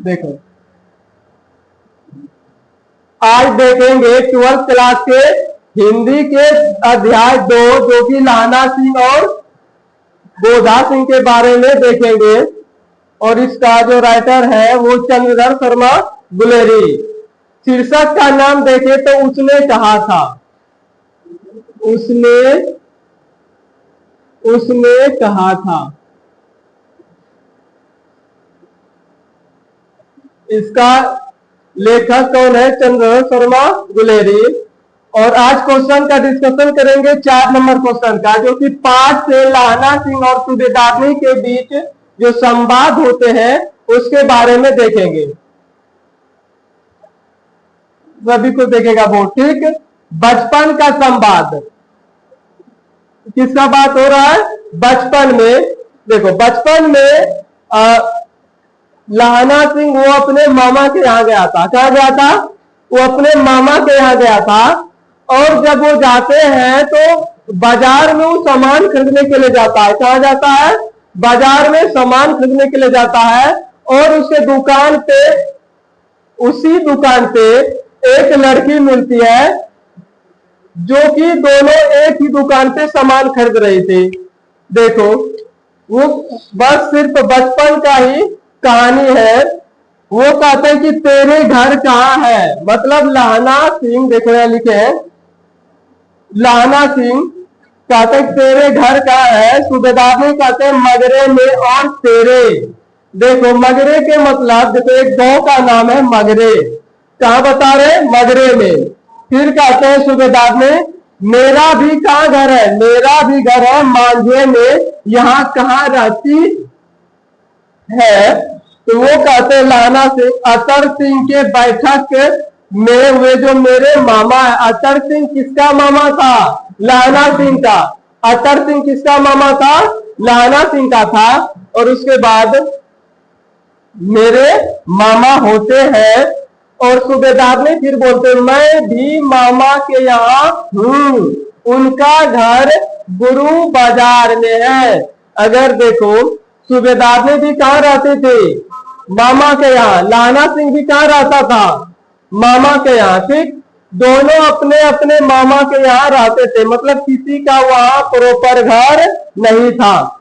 देखो आज देखेंगे 12th क्लास के हिंदी के अध्याय 2 जो कि लाना सिंह और गोधा सिंह के बारे में देखेंगे। और इसका जो राइटर है वो चंद्रधर शर्मा गुलेरी। शीर्षक का नाम देखे तो उसने कहा था, उसने कहा था। इसका लेखक कौन है? चंद्रधर शर्मा गुलेरी। और आज क्वेश्चन का डिस्कशन करेंगे 4 नंबर क्वेश्चन का, जो कि पाठ से लाना सिंह और सूबेदारनी के बीच जो संवाद होते हैं उसके बारे में देखेंगे। सभी को देखेगा वो, ठीक। बचपन का संवाद, किसका बात हो रहा है? बचपन में। देखो बचपन में लाना सिंह वो अपने मामा के यहाँ गया था। कहाँ गया था? वो अपने मामा के यहाँ गया था। और जब वो जाते हैं तो बाजार में वो सामान खरीदने के लिए जाता है। कहाँ जाता है? बाजार में सामान खरीदने के लिए जाता है। और उसके दुकान पे, उसी दुकान पे एक लड़की मिलती है जो कि दोनों एक ही दुकान पे सामान खरीद रही थी। देखो वो बस सिर्फ बचपन का ही कहानी है। वो कहते हैं कि तेरे घर कहाँ है, मतलब लाना सिंह, देखो यहाँ लिखे हैं, लाना सिंह कहते हैं तेरे घर कहाँ है। सूबेदारनी कहते हैं मगरे में। और तेरे, देखो मगरे के मतलब, देखो एक गांव का नाम है मगरे। कहाँ बता रहे? मगरे में। फिर कहते हैं सूबेदारनी मेरा भी कहाँ घर है? मेरा भी घर है मांझे में। यहाँ कहाँ रहती है? तो वो कहते लाना से अतर सिंह के बैठक में हुए जो मेरे मामा है। अतर सिंह किसका मामा था? लाना सिंह का। अतर सिंह किसका मामा था? लाना सिंह का था। और उसके बाद मेरे मामा होते हैं। और सूबेदार ने फिर बोलते मैं भी मामा के यहाँ हूँ, उनका घर गुरु बाजार में है। अगर देखो सूबेदार ने भी कहाँ रहते थे? मामा के यहाँ। लाना सिंह भी कहाँ रहता था? मामा के यहाँ, ठीक। दोनों अपने अपने मामा के यहाँ रहते थे, मतलब किसी का वहां प्रॉपर घर नहीं था।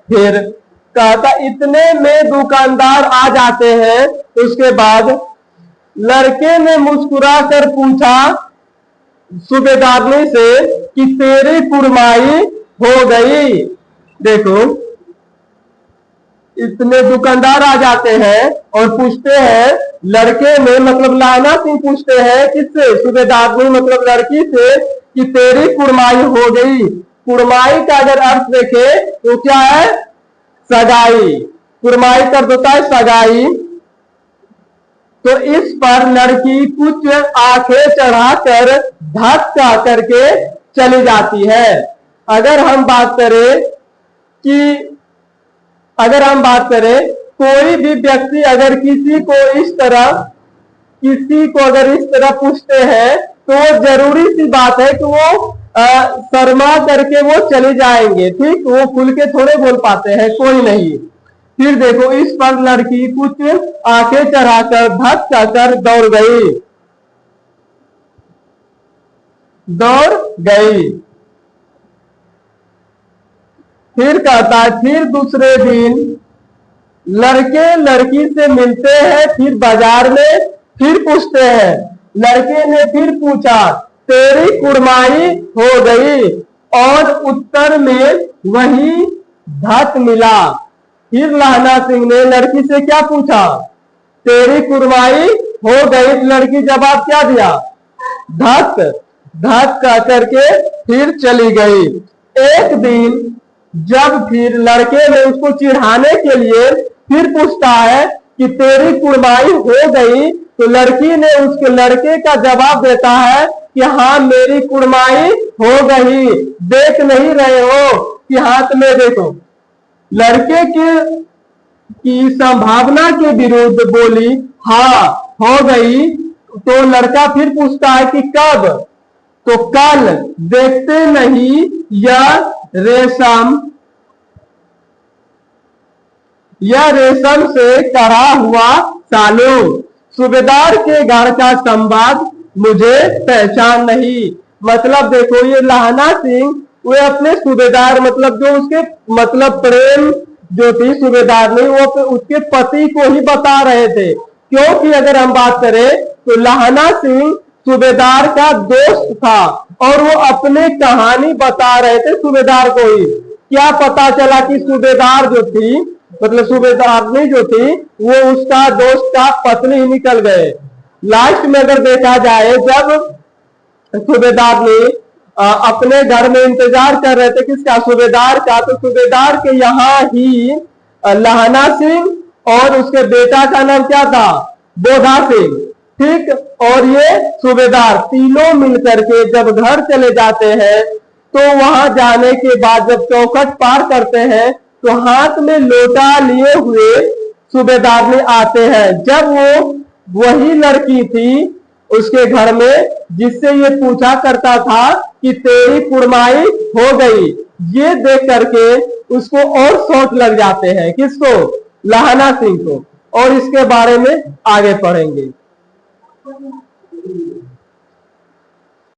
फिर कहता इतने में दुकानदार आ जाते हैं। उसके बाद लड़के ने मुस्कुरा कर पूछा सूबेदारनी से कि तेरी कुड़माई हो गई। देखो इतने दुकानदार आ जाते हैं और पूछते हैं लड़के में, मतलब लाना सिंह पूछते हैं किससे? सूबेदारनी मतलब लड़की से कि तेरी कुड़माई हो गई। कुड़माई का अगर अर्थ देखे तो क्या है? सगाई। कुड़माई का अर्थ होता है सगाई। तो इस पर लड़की कुछ आंखें चढ़ाकर धक्का करके चली जाती है। अगर हम बात करें कोई भी व्यक्ति अगर किसी को इस तरह पूछते हैं तो जरूरी सी बात है कि वो शर्मा करके वो चले जाएंगे, ठीक। वो खुल के थोड़े बोल पाते हैं, कोई नहीं। फिर देखो इस पर लड़की कुछ आंखें चढ़ाकर धक्का कर दौड़ गई। फिर कहता है फिर दूसरे दिन लड़के लड़की से मिलते हैं। फिर बाजार में फिर पूछते हैं। लड़के ने फिर पूछा तेरी कुड़माई हो गई, और उत्तर में वही धत मिला। फिर लाना सिंह ने लड़की से क्या पूछा? तेरी कुड़माई हो गई। लड़की जवाब क्या दिया? धत। धत कह करके फिर चली गई। एक दिन जब फिर लड़के ने उसको चिढ़ाने के लिए फिर पूछता है कि तेरी कुड़माई हो गई, तो लड़की ने उसके लड़के का जवाब देता है कि हाँ मेरी कुड़माई हो गई। देख नहीं रहे हो कि हाथ में, देखो लड़के की संभावना के विरुद्ध बोली हाँ हो गई। तो लड़का फिर पूछता है कि कब? तो कल। देखते नहीं यह रेशम यह रेशम से करा हुआ सालू, सूबेदार के घर का संवाद मुझे पहचान नहीं। मतलब देखो ये लहना सिंह वे अपने सूबेदार मतलब जो उसके मतलब प्रेम जो थी सूबेदार ने वो उसके पति को ही बता रहे थे, क्योंकि अगर हम बात करें तो लहना सिंह सूबेदार का दोस्त था और वो अपने कहानी बता रहे थे सूबेदार को ही। क्या पता चला कि सूबेदार जो थी मतलब सूबेदारनी जो थी वो उसका दोस्त का पत्नी ही निकल गए। लास्ट में अगर देखा जाए जब सूबेदार ने अपने घर में इंतजार कर रहे थे किसका, सूबेदार का, तो सूबेदार के यहाँ ही लहना सिंह और उसके बेटा का नाम क्या था, बोधा सिंह, ठीक। और ये सूबेदार तीनों मिलकर के जब घर चले जाते हैं तो वहां जाने के बाद जब चौखट पार करते हैं तो हाथ में लोटा लिए हुए सूबेदार ने आते हैं। जब वो वही लड़की थी उसके घर में जिससे ये पूछा करता था कि तेरी कुड़माई हो गई, ये देख करके उसको और शौक लग जाते हैं, किसको, लहना सिंह को। और इसके बारे में आगे पढ़ेंगे।